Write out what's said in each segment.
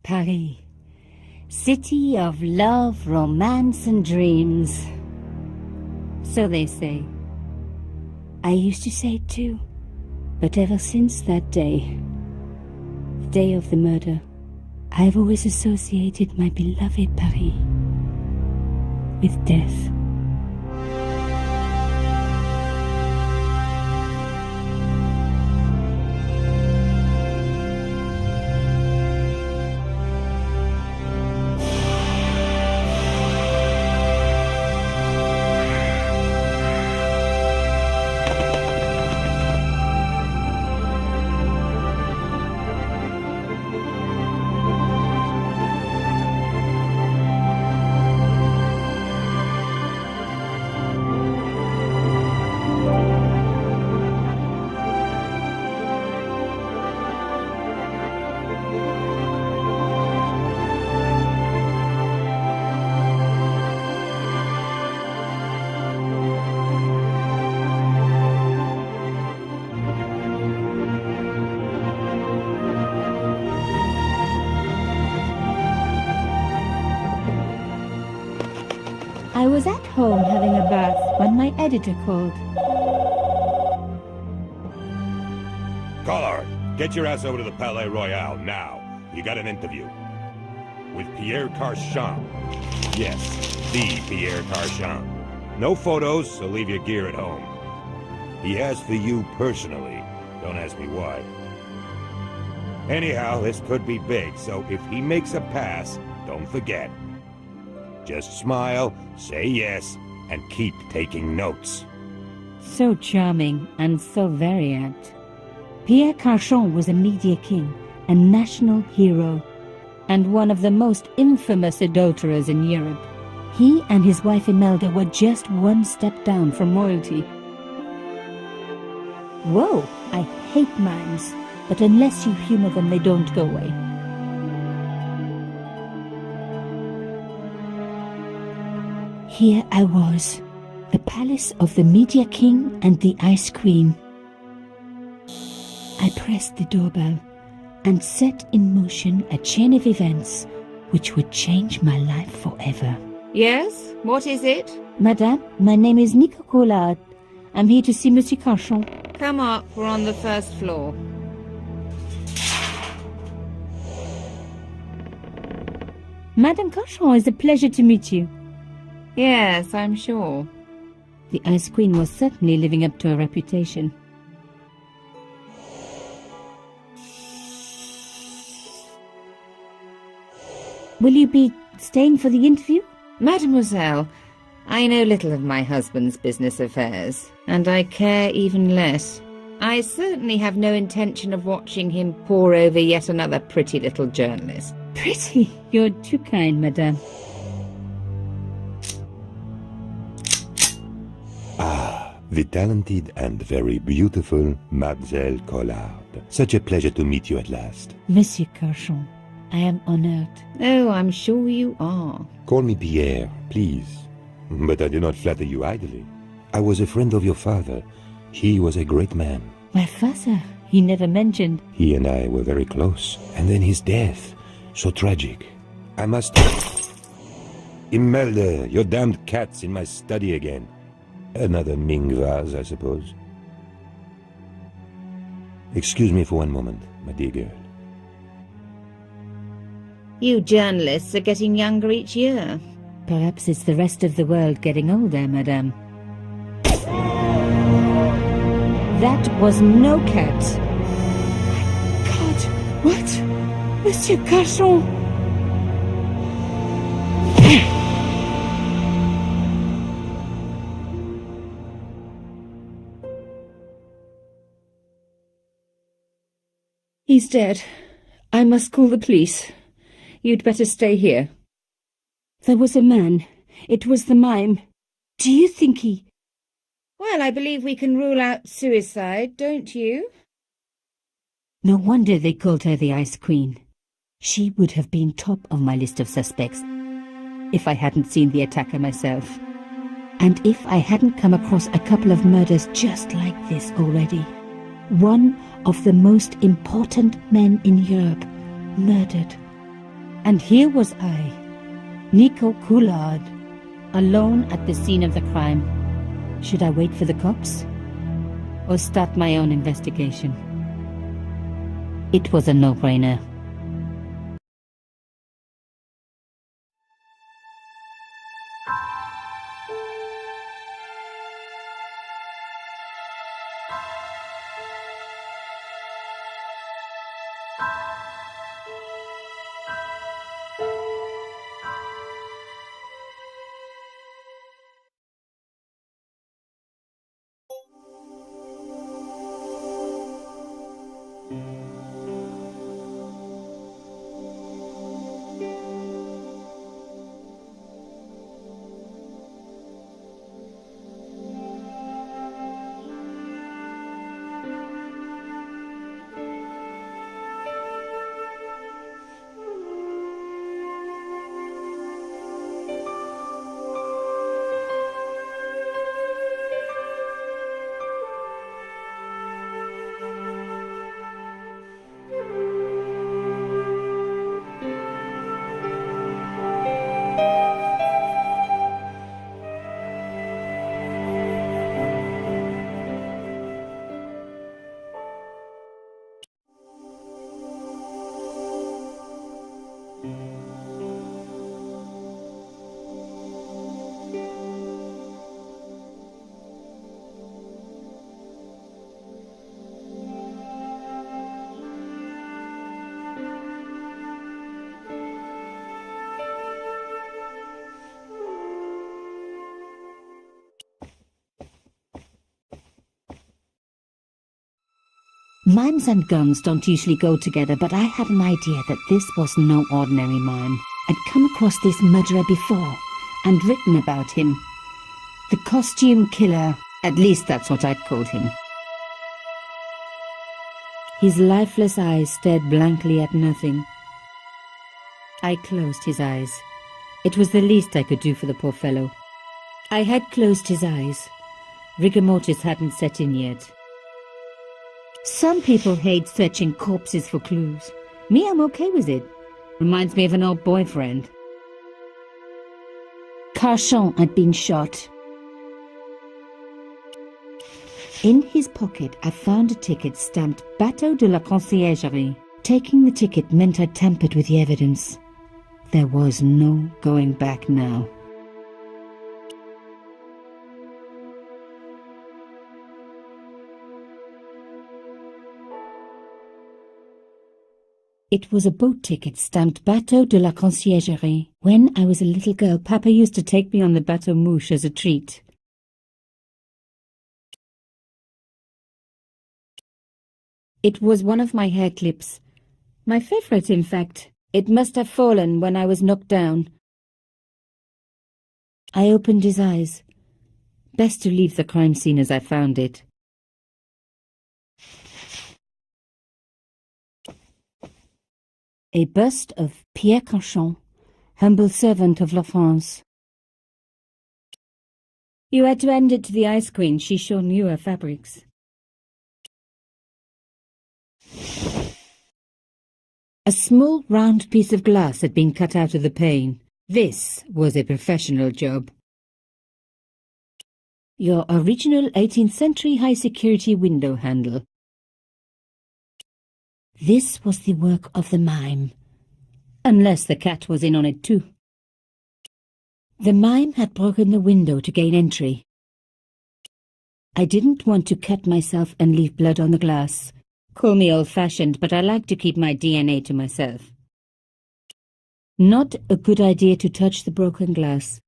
Paris. City of love, romance, and dreams. So they say. I used to say it too. But ever since that day, the day of the murder, I've always associated my beloved Paris with death. I was at home having a bath when my editor called. Collard, get your ass over to the Palais Royale now. You got an interview. With Pierre Carchon. Yes, the Pierre Carchon. No photos, so leave your gear at home. He asked for you personally. Don't ask me why. Anyhow, this could be big, so if he makes a pass, don't forget. Just smile, say yes, and keep taking notes. So charming and so very apt. Pierre Carchon was a media king, a national hero, and one of the most infamous adulterers in Europe. He and his wife Imelda were just one step down from royalty. Whoa, I hate mimes, but unless you humor them, they don't go away. Here I was, the palace of the Media King and the Ice Queen. I pressed the doorbell and set in motion a chain of events which would change my life forever. Yes? What is it? Madame, my name is Nico Collard. I'm here to see Monsieur Carchon. Come up, we're on the first floor. Madame Carchon, it's a pleasure to meet you. Yes, I'm sure. The Ice Queen was certainly living up to her reputation. Will you be staying for the interview? Mademoiselle, I know little of my husband's business affairs, and I care even less. I certainly have no intention of watching him pore over yet another pretty little journalist. Pretty? You're too kind, madame. The talented and very beautiful Mademoiselle Collard. Such a pleasure to meet you at last. Monsieur Carchon, I am honored. Oh, I'm sure you are. Call me Pierre, please. But I do not flatter you idly. I was a friend of your father. He was a great man. My father, he never mentioned. He and I were very close. And then his death. So tragic. I must... Imelda, your damned cat's in my study again. Another Ming vase, I suppose. Excuse me for one moment, my dear girl. You journalists are getting younger each year. Perhaps it's the rest of the world getting older, madame. That was no cat. God, what? Monsieur Carchon! He's dead. I must call the police. You'd better stay here. There was a man. It was the mime. Do you think he... Well, I believe we can rule out suicide, don't you? No wonder they called her the Ice Queen. She would have been top of my list of suspects if I hadn't seen the attacker myself. And if I hadn't come across a couple of murders just like this already. One of the most important men in Europe murdered And here was I, Nico Coulard, alone at the scene of the crime. Should I wait for the cops? Or start my own investigation? It was a no-brainer. Mimes and guns don't usually go together, but I had an idea that this was no ordinary mime. I'd come across this murderer before, and written about him. The costume killer, at least that's what I'd called him. His lifeless eyes stared blankly at nothing. I closed his eyes. It was the least I could do for the poor fellow. I had closed his eyes. Rigor mortis hadn't set in yet. Some people hate searching corpses for clues. Me, I'm okay with it. Reminds me of an old boyfriend. Carchon had been shot. In his pocket, I found a ticket stamped Bateau de la Conciergerie. Taking the ticket meant I'd tampered with the evidence. There was no going back now. It was a boat ticket stamped Bateau de la Conciergerie. When I was a little girl, Papa used to take me on the Bateau Mouche as a treat. It was one of my hair clips. My favorite, in fact. It must have fallen when I was knocked down. I opened his eyes. Best to leave the crime scene as I found it. A bust of Pierre Carchon, humble servant of La France. You had to hand it to the Ice Queen. She sure knew her fabrics. A small round piece of glass had been cut out of the pane. This was a professional job. Your original 18th century high-security window handle. This was the work of the mime. Unless the cat was in on it too. The mime had broken the window to gain entry. I didn't want to cut myself and leave blood on the glass. Call me old-fashioned, but I like to keep my DNA to myself. Not a good idea to touch the broken glass.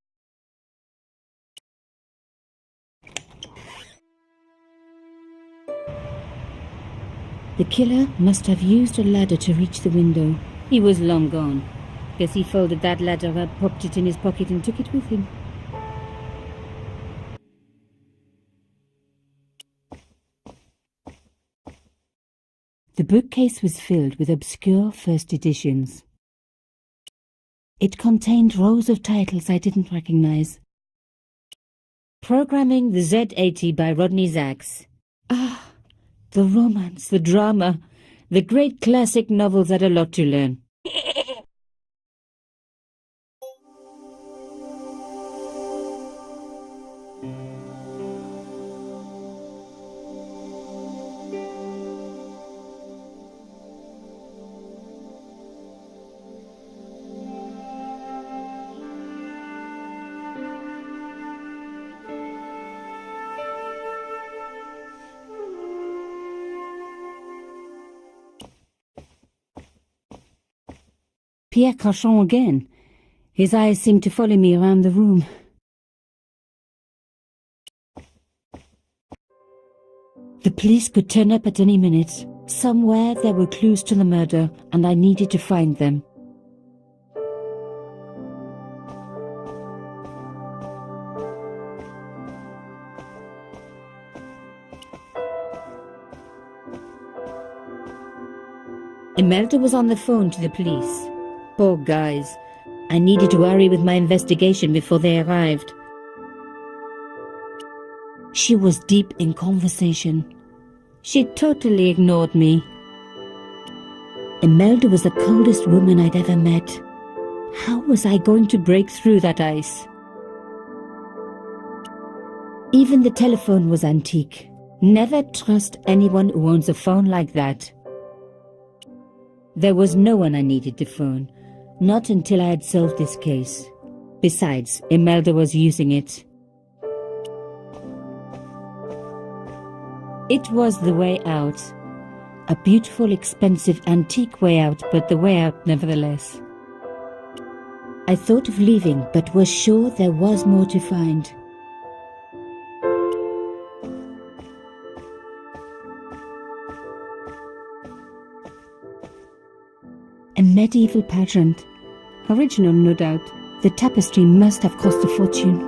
The killer must have used a ladder to reach the window. He was long gone. Guess he folded that ladder up, popped it in his pocket and took it with him. The bookcase was filled with obscure first editions. It contained rows of titles I didn't recognize. Programming the Z80 by Rodney Zacks. Ah, the romance, the drama, the great classic novels had a lot to learn. Pierre Carchon again. His eyes seemed to follow me around the room. The police could turn up at any minute. Somewhere there were clues to the murder, and I needed to find them. Imelda was on the phone to the police. Poor guys. I needed to hurry with my investigation before they arrived. She was deep in conversation. She totally ignored me. Imelda was the coldest woman I'd ever met. How was I going to break through that ice? Even the telephone was antique. Never trust anyone who owns a phone like that. There was no one I needed to phone, not until I had solved this case. Besides, Imelda was using it. It was the way out. A beautiful, expensive, antique way out, but the way out nevertheless. I thought of leaving, but was sure there was more to find. A medieval pageant. Original, no doubt. The tapestry must have cost a fortune.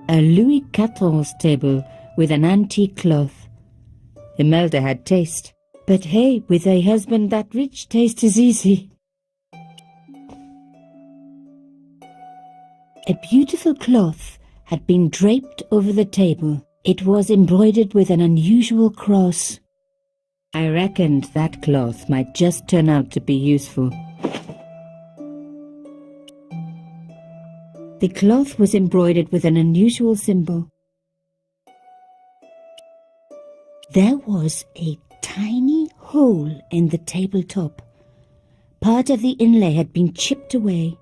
A Louis XIV table with an antique cloth. Imelda had taste. But hey, with a husband that rich, taste is easy. A beautiful cloth had been draped over the table. It was embroidered with an unusual cross. I reckoned that cloth might just turn out to be useful. The cloth was embroidered with an unusual symbol. There was a tiny hole in the tabletop. Part of the inlay had been chipped away.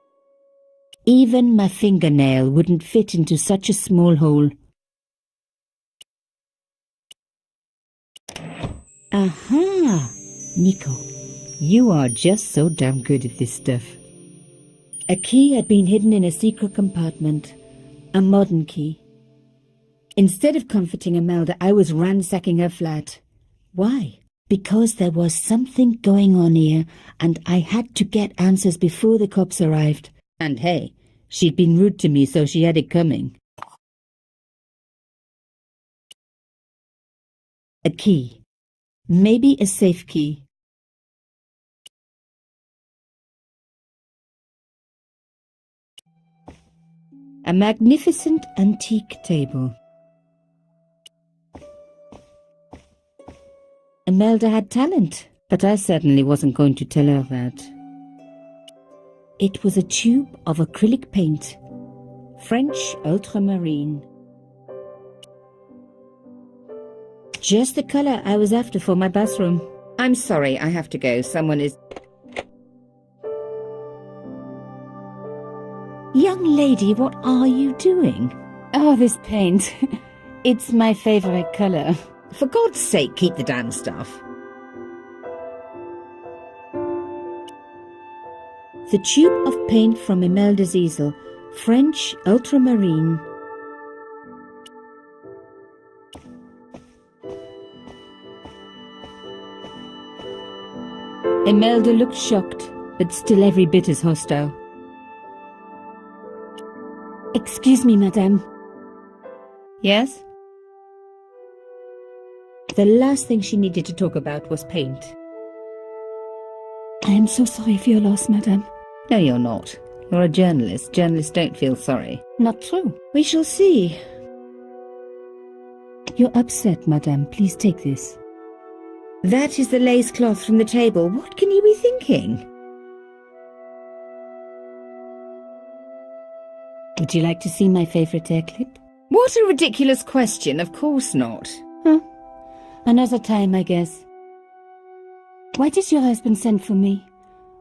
Even my fingernail wouldn't fit into such a small hole. Aha! Nico, you are just so damn good at this stuff. A key had been hidden in a secret compartment. A modern key. Instead of comforting Imelda, I was ransacking her flat. Why? Because there was something going on here, and I had to get answers before the cops arrived. And hey, she'd been rude to me, so she had it coming. A key. Maybe a safe key. A magnificent antique table. Imelda had talent, but I certainly wasn't going to tell her that. It was a tube of acrylic paint, French ultramarine. Just the color I was after for my bathroom. I'm sorry, I have to go. Someone is... Young lady, what are you doing? Oh, this paint. It's my favorite color. For God's sake, keep the damn stuff. The tube of paint from Imelda's easel, French ultramarine. Imelda looked shocked, but still every bit as hostile. Excuse me, madame. Yes? The last thing she needed to talk about was paint. I am so sorry for your loss, madame. No, you're not. You're a journalist. Journalists don't feel sorry. Not true. We shall see. You're upset, madame. Please take this. That is the lace cloth from the table. What can you be thinking? Would you like to see my favorite hair clip? What a ridiculous question. Of course not. Huh. Another time, I guess. Why did your husband send for me?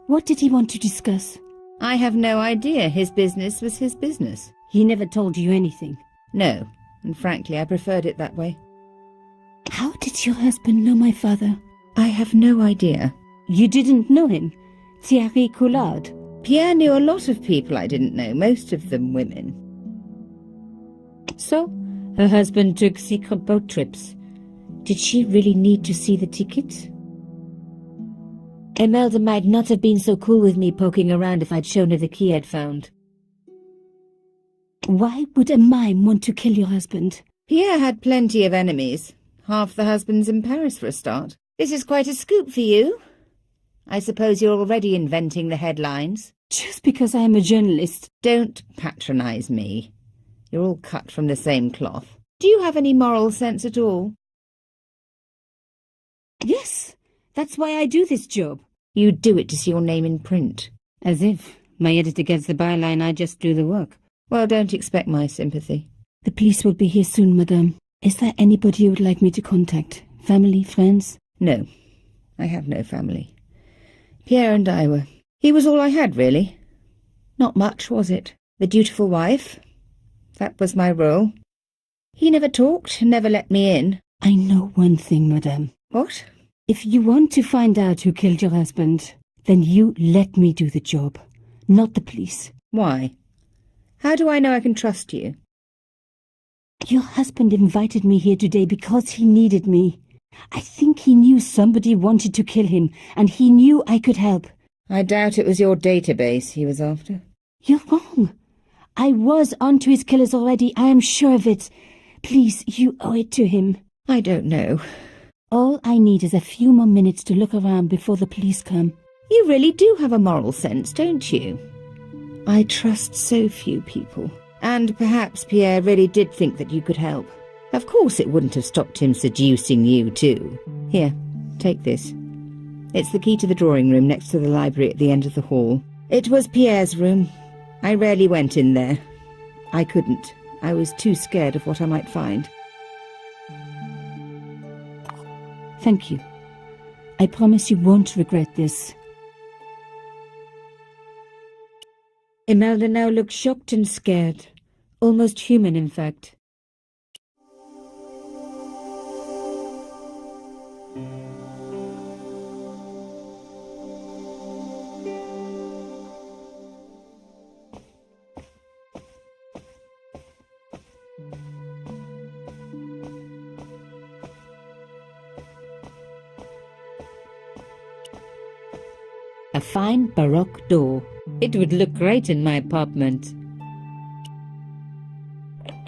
What did he want to discuss? I have no idea. His business was his business. He never told you anything? No, and frankly, I preferred it that way. How did your husband know my father? I have no idea. You didn't know him? Thierry Coulard? Pierre knew a lot of people I didn't know, most of them women. So, her husband took secret boat trips. Did she really need to see the ticket? Imelda might not have been so cool with me poking around if I'd shown her the key I'd found. Why would a mime want to kill your husband? Pierre had plenty of enemies. Half the husbands in Paris for a start. This is quite a scoop for you. I suppose you're already inventing the headlines. Just because I am a journalist. Don't patronize me. You're all cut from the same cloth. Do you have any moral sense at all? Yes, that's why I do this job. You do it to see your name in print. As if my editor gets the byline, I just do the work. Well, don't expect my sympathy. The police will be here soon, madame. Is there anybody you would like me to contact? Family, friends? No, I have no family. Pierre and I were... He was all I had, really. Not much, was it? The dutiful wife. That was my role. He never talked, never let me in. I know one thing, madame. What? If you want to find out who killed your husband, then you let me do the job, not the police. Why? How do I know I can trust you? Your husband invited me here today because he needed me. I think he knew somebody wanted to kill him, and he knew I could help. I doubt it was your database he was after. You're wrong. I was onto his killers already, I am sure of it. Please, you owe it to him. I don't know. All I need is a few more minutes to look around before the police come. You really do have a moral sense, don't you? I trust so few people. And perhaps Pierre really did think that you could help. Of course it wouldn't have stopped him seducing you too. Here, take this. It's the key to the drawing room next to the library at the end of the hall. It was Pierre's room. I rarely went in there. I couldn't. I was too scared of what I might find. Thank you. I promise you won't regret this. Imelda now looked shocked and scared. Almost human, in fact. A fine Baroque door. It would look great in my apartment.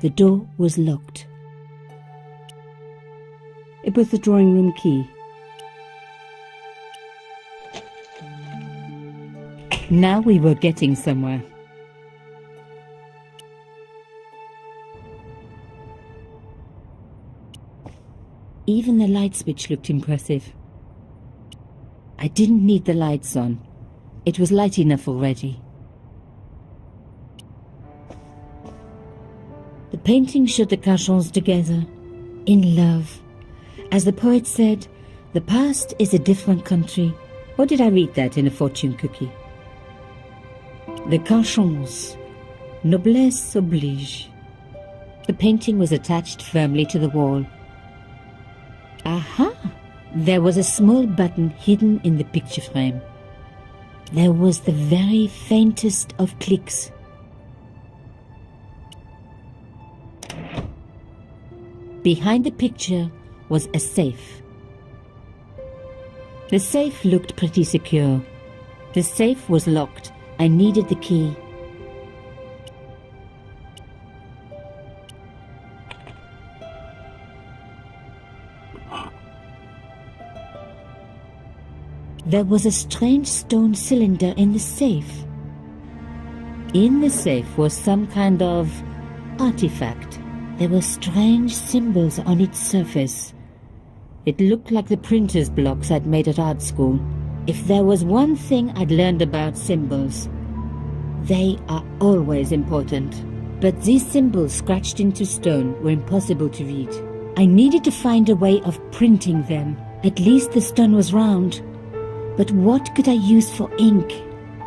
The door was locked. It was the drawing room key. Now we were getting somewhere. Even the light switch looked impressive. I didn't need the lights on. It was light enough already. The painting showed the Cachons together, in love. As the poet said, the past is a different country. Or did I read that in a fortune cookie? The Cachons, noblesse oblige. The painting was attached firmly to the wall. Aha! There was a small button hidden in the picture frame. There was the very faintest of clicks. Behind the picture was a safe. The safe looked pretty secure. The safe was locked. I needed the key. There was a strange stone cylinder in the safe. In the safe was some kind of artifact. There were strange symbols on its surface. It looked like the printer's blocks I'd made at art school. If there was one thing I'd learned about symbols, they are always important. But these symbols scratched into stone were impossible to read. I needed to find a way of printing them. At least the stone was round. But what could I use for ink?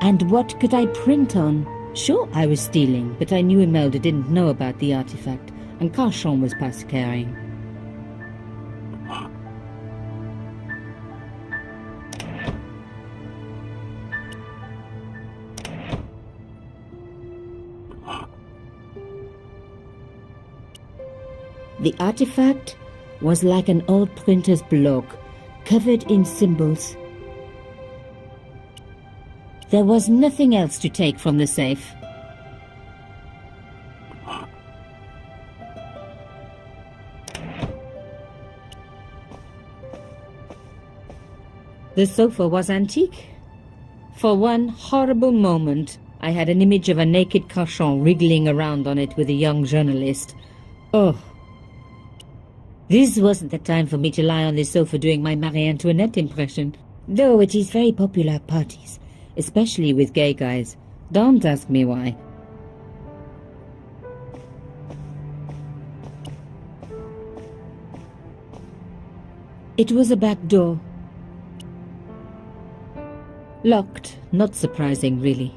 And what could I print on? Sure, I was stealing, but I knew Imelda didn't know about the artifact, and Cachon was past caring. The artifact was like an old printer's block, covered in symbols. There was nothing else to take from the safe. The sofa was antique. For one horrible moment, I had an image of a naked cochon wriggling around on it with a young journalist. Oh! This wasn't the time for me to lie on this sofa doing my Marie Antoinette impression, though it is very popular at parties, especially with gay guys. Don't ask me why. It was a back door. Locked, not surprising, really.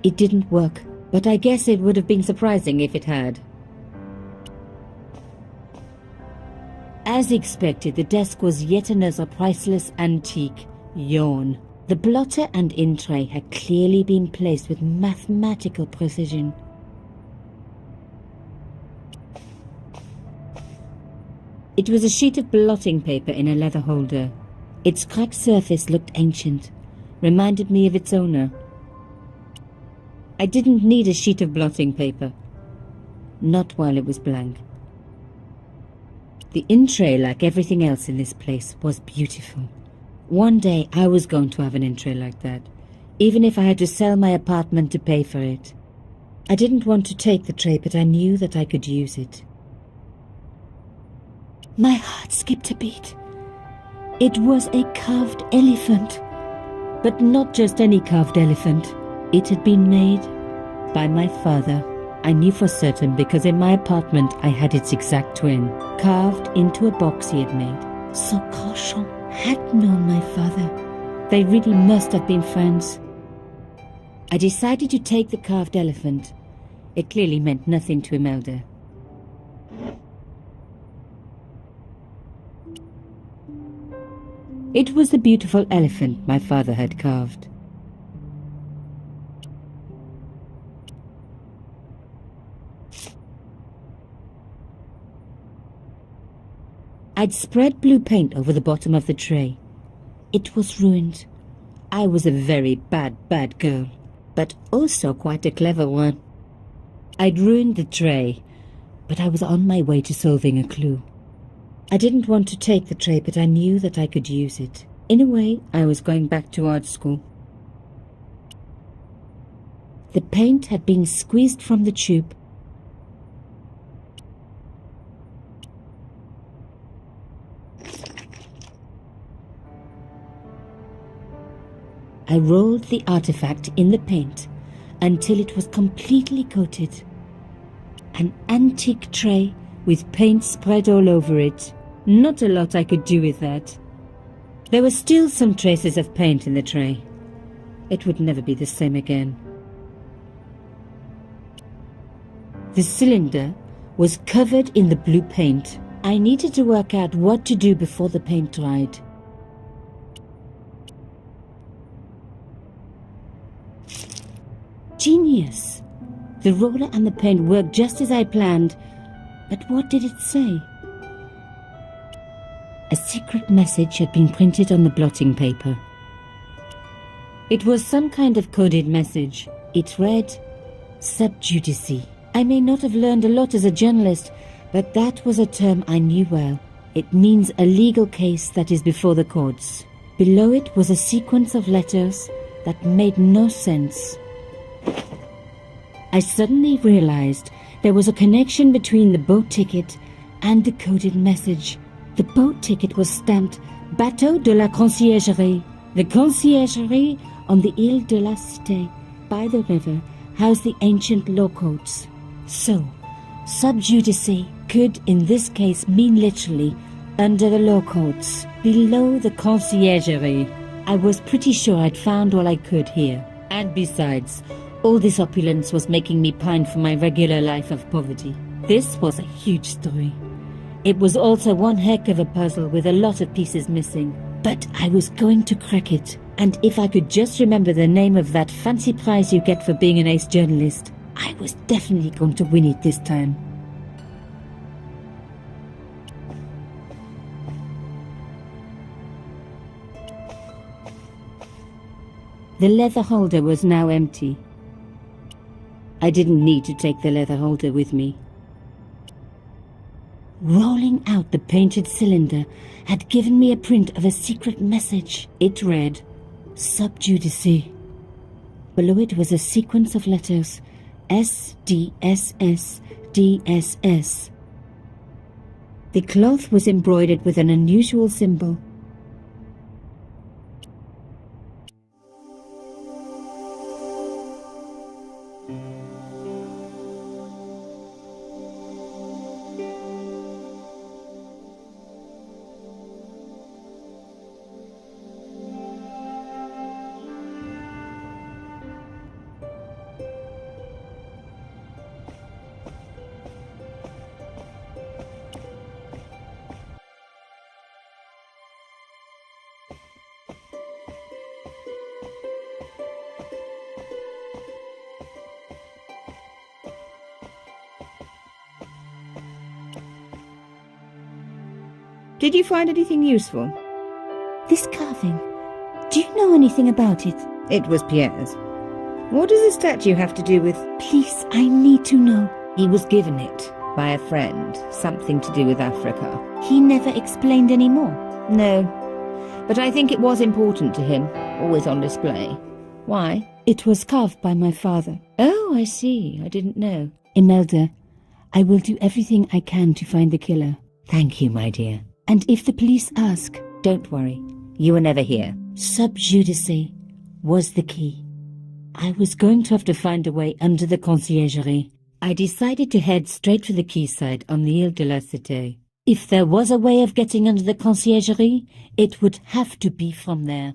It didn't work, but I guess it would have been surprising if it had. As expected, the desk was yet another priceless antique. Yawn. The blotter and in tray had clearly been placed with mathematical precision. It was a sheet of blotting paper in a leather holder. Its cracked surface looked ancient, reminded me of its owner. I didn't need a sheet of blotting paper. Not while it was blank. The in-tray, like everything else in this place, was beautiful. One day I was going to have an in-tray like that, even if I had to sell my apartment to pay for it. I didn't want to take the tray, but I knew that I could use it. My heart skipped a beat. It was a carved elephant. But not just any carved elephant. It had been made by my father. I knew for certain because in my apartment I had its exact twin, carved into a box he had made. So Cochon had known my father. They really must have been friends. I decided to take the carved elephant. It clearly meant nothing to Imelda. It was the beautiful elephant my father had carved. I'd spread blue paint over the bottom of the tray. It was ruined. I was a very bad girl, but also quite a clever one. I'd ruined the tray, but I was on my way to solving a clue. I didn't want to take the tray, but I knew that I could use it. In a way, I was going back to art school. The paint had been squeezed from the tube. I rolled the artifact in the paint until it was completely coated. An antique tray with paint spread all over it. Not a lot I could do with that. There were still some traces of paint in the tray. It would never be the same again. The cylinder was covered in the blue paint. I needed to work out what to do before the paint dried. Genius! The roller and the paint worked just as I planned, but what did it say? A secret message had been printed on the blotting paper. It was some kind of coded message. It read, "Sub judice." I may not have learned a lot as a journalist, but that was a term I knew well. It means a legal case that is before the courts. Below it was a sequence of letters that made no sense. I suddenly realized there was a connection between the boat ticket and the coded message. The boat ticket was stamped Bateau de la Conciergerie. The conciergerie on the Ile de la Cité, by the river, housed the ancient law courts. So, sub judice could in this case mean literally under the law courts, below the conciergerie. I was pretty sure I'd found all I could here. And besides, all this opulence was making me pine for my regular life of poverty. This was a huge story. It was also one heck of a puzzle with a lot of pieces missing. But I was going to crack it. And if I could just remember the name of that fancy prize you get for being an ace journalist, I was definitely going to win it this time. The leather holder was now empty. I didn't need to take the leather holder with me. Rolling out the painted cylinder had given me a print of a secret message. It read, Sub Judice. Below it was a sequence of letters, SDSS, DSS. The cloth was embroidered with an unusual symbol. Did you find anything useful? This carving, do you know anything about it? It was Pierre's. What does the statue have to do with... Please, I need to know. He was given it by a friend, something to do with Africa. He never explained any more. No, but I think it was important to him, always on display. Why? It was carved by my father. Oh, I see. I didn't know. Imelda, I will do everything I can to find the killer. Thank you, my dear. And if the police ask... Don't worry. You were never here. Sub Judice was the key. I was going to have to find a way under the conciergerie. I decided to head straight for the quayside on the Ile de la Cité. If there was a way of getting under the conciergerie, it would have to be from there.